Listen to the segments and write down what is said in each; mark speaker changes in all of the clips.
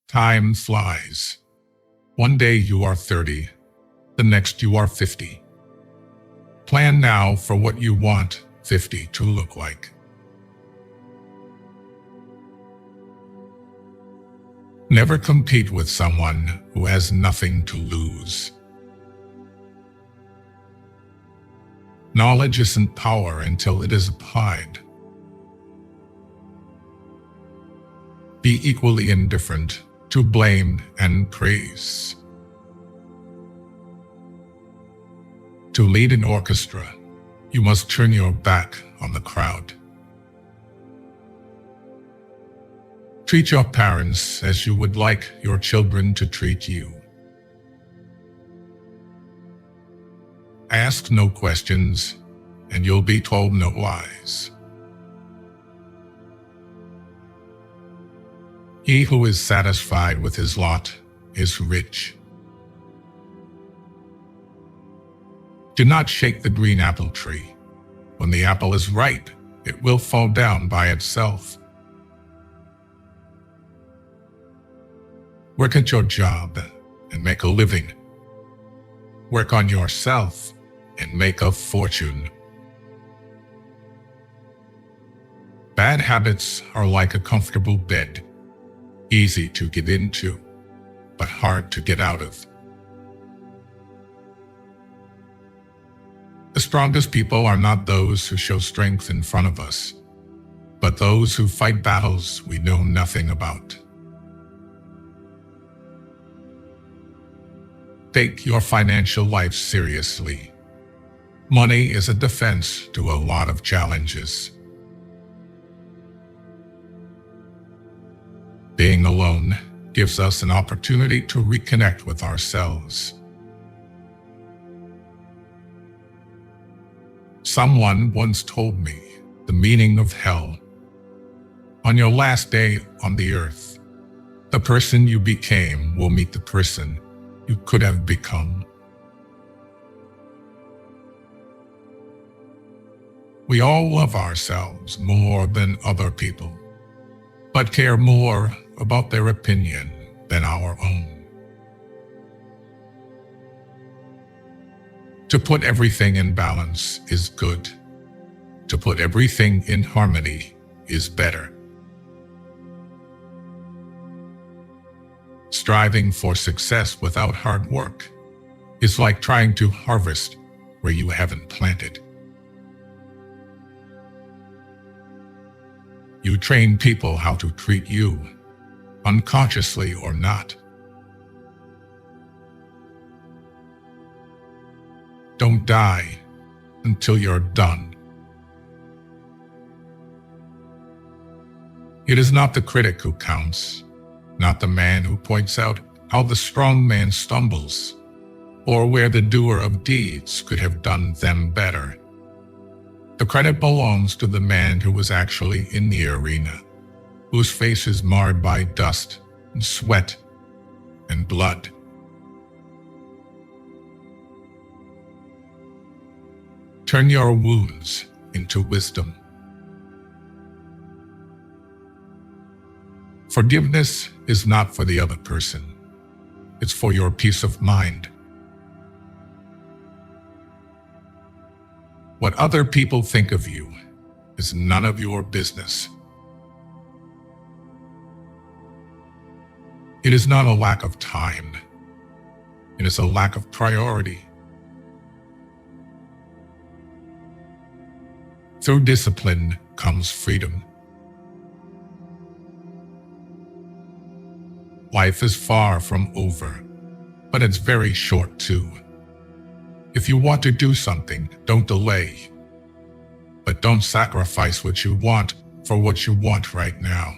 Speaker 1: Time flies. One day you are 30, the next you are 50. Plan now for what you want 50 to look like. Never compete with someone who has nothing to lose. Knowledge isn't power until it is applied. Be equally indifferent to blame and praise. To lead an orchestra, you must turn your back on the crowd. Treat your parents as you would like your children to treat you. Ask no questions, and you'll be told no lies. He who is satisfied with his lot is rich. Do not shake the green apple tree. When the apple is ripe, it will fall down by itself. Work at your job and make a living. Work on yourself and make a fortune. Bad habits are like a comfortable bed, easy to get into, but hard to get out of. The strongest people are not those who show strength in front of us, but those who fight battles we know nothing about. Take your financial life seriously. Money is a defense to a lot of challenges. Being alone gives us an opportunity to reconnect with ourselves. Someone once told me the meaning of hell. On your last day on the earth, the person you became will meet the person you could have become. We all love ourselves more than other people, but care more about their opinion than our own. To put everything in balance is good. To put everything in harmony is better. Striving for success without hard work is like trying to harvest where you haven't planted. You train people how to treat you, unconsciously or not. Don't die until you're done. It is not the critic who counts, not the man who points out how the strong man stumbles, or where the doer of deeds could have done them better. The credit belongs to the man who was actually in the arena, whose face is marred by dust and sweat and blood. Turn your wounds into wisdom. Forgiveness is not for the other person. It's for your peace of mind. What other people think of you is none of your business. It is not a lack of time. It is a lack of priority. Through discipline comes freedom. Life is far from over, but it's very short too. If you want to do something, don't delay. But don't sacrifice what you want for what you want right now.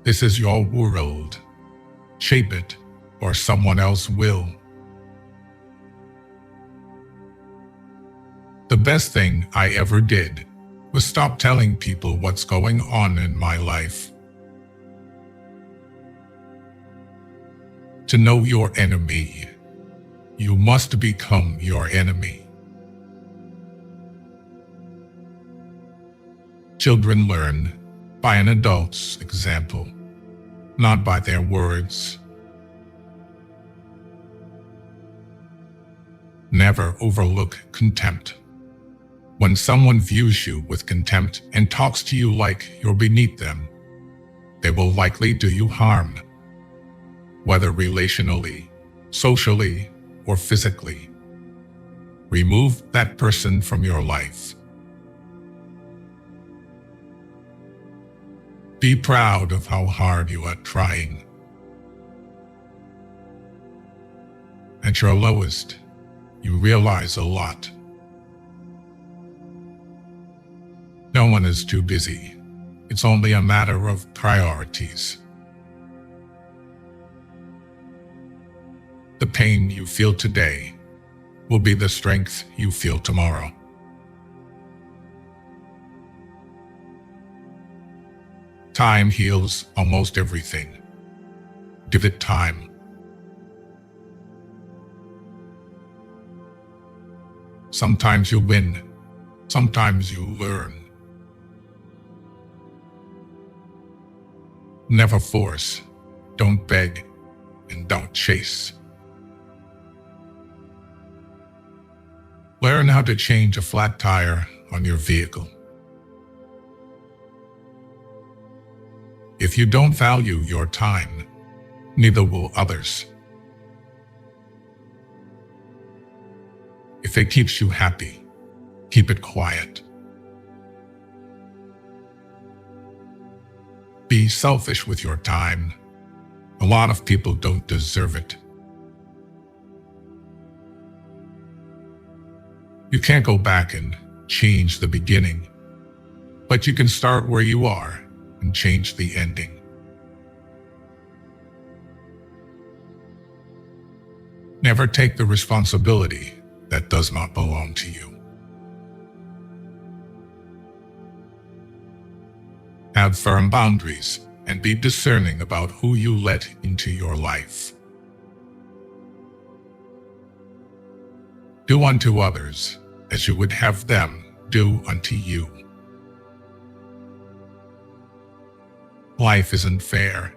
Speaker 1: This is your world. Shape it, or someone else will. The best thing I ever did was stop telling people what's going on in my life. To know your enemy, you must become your enemy. Children learn by an adult's example, not by their words. Never overlook contempt. When someone views you with contempt and talks to you like you're beneath them, they will likely do you harm, whether relationally, socially, or physically. Remove that person from your life. Be proud of how hard you are trying. At your lowest, you realize a lot. No one is too busy. It's only a matter of priorities. The pain you feel today will be the strength you feel tomorrow. Time heals almost everything. Give it time. Sometimes you win, sometimes you learn. Never force, don't beg, and don't chase. Learn how to change a flat tire on your vehicle. If you don't value your time, neither will others. If it keeps you happy, keep it quiet. Be selfish with your time. A lot of people don't deserve it. You can't go back and change the beginning, but you can start where you are and change the ending. Never take the responsibility that does not belong to you. Have firm boundaries and be discerning about who you let into your life. Do unto others as you would have them do unto you. Life isn't fair,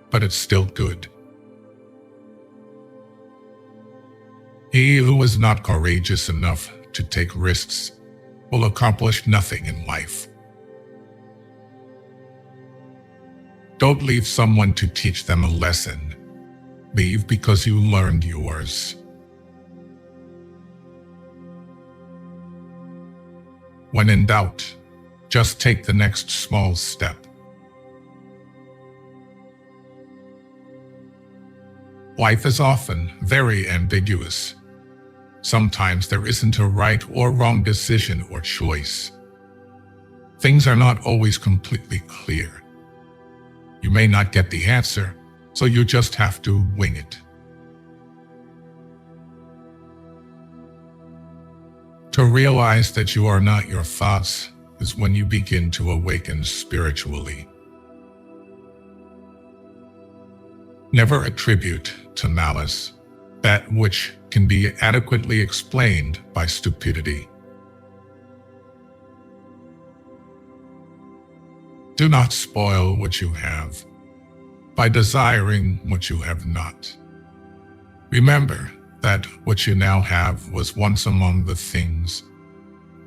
Speaker 1: but it's still good. He who is not courageous enough to take risks will accomplish nothing in life. Don't leave someone to teach them a lesson. Leave because you learned yours. When in doubt, just take the next small step. Life is often very ambiguous. Sometimes there isn't a right or wrong decision or choice. Things are not always completely clear. You may not get the answer, so you just have to wing it. To realize that you are not your thoughts is when you begin to awaken spiritually. Never attribute to malice that which can be adequately explained by stupidity. Do not spoil what you have by desiring what you have not. Remember that what you now have was once among the things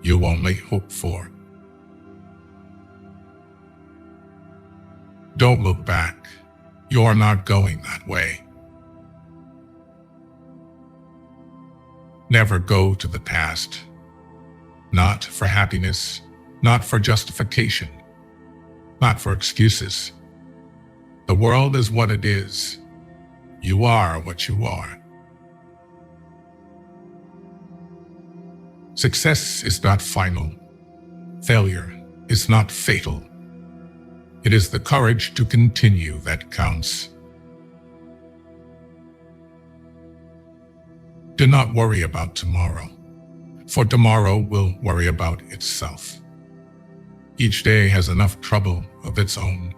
Speaker 1: you only hoped for. Don't look back. You're not going that way. Never go to the past. Not for happiness, not for justification, not for excuses. The world is what it is. You are what you are. Success is not final. Failure is not fatal. It is the courage to continue that counts. Do not worry about tomorrow, for tomorrow will worry about itself. Each day has enough trouble of its own.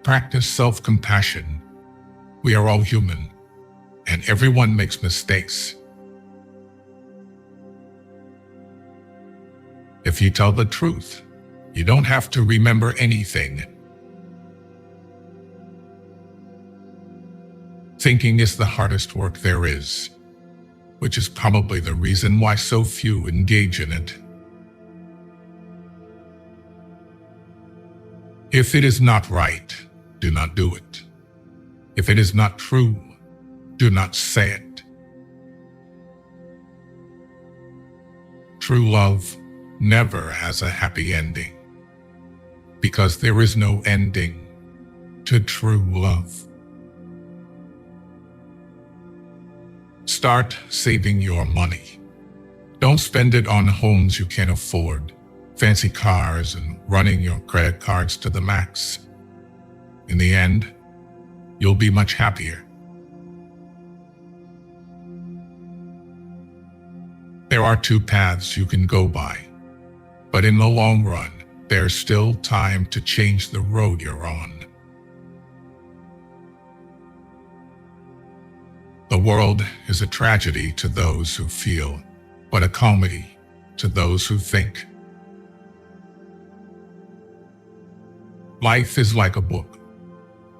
Speaker 1: Practice self-compassion. We are all human, and everyone makes mistakes. If you tell the truth, you don't have to remember anything. Thinking is the hardest work there is, which is probably the reason why so few engage in it. If it is not right, do not do it. If it is not true, do not say it. True love never has a happy ending, because there is no ending to true love. Start saving your money. Don't spend it on homes you can't afford, fancy cars, and running your credit cards to the max. In the end, you'll be much happier. There are two paths you can go by, but in the long run, there's still time to change the road you're on. The world is a tragedy to those who feel, but a comedy to those who think. Life is like a book.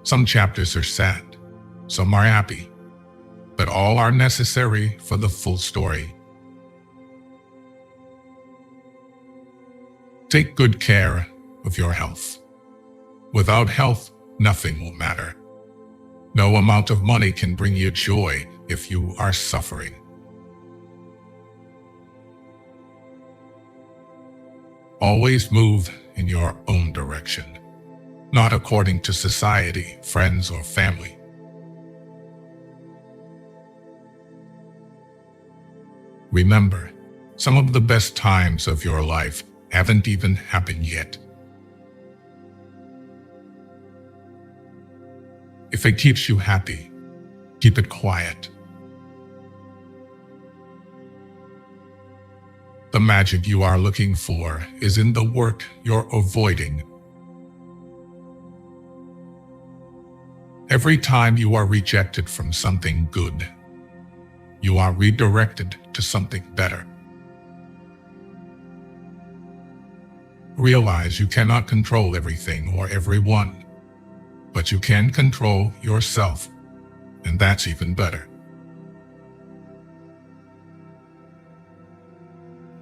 Speaker 1: Some chapters are sad, some are happy, but all are necessary for the full story. Take good care of your health. Without health, nothing will matter. No amount of money can bring you joy if you are suffering. Always move in your own direction, not according to society, friends, or family. Remember, some of the best times of your life haven't even happened yet. If it keeps you happy, keep it quiet. The magic you are looking for is in the work you're avoiding. Every time you are rejected from something good, you are redirected to something better. Realize you cannot control everything or everyone, but you can control yourself, and that's even better.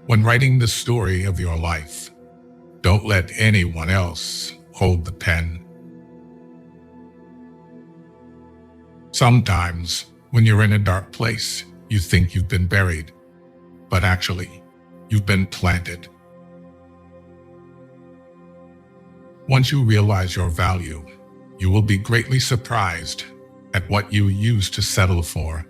Speaker 1: When writing the story of your life, don't let anyone else hold the pen. Sometimes, when you're in a dark place, you think you've been buried, but actually, you've been planted. Once you realize your value, you will be greatly surprised at what you used to settle for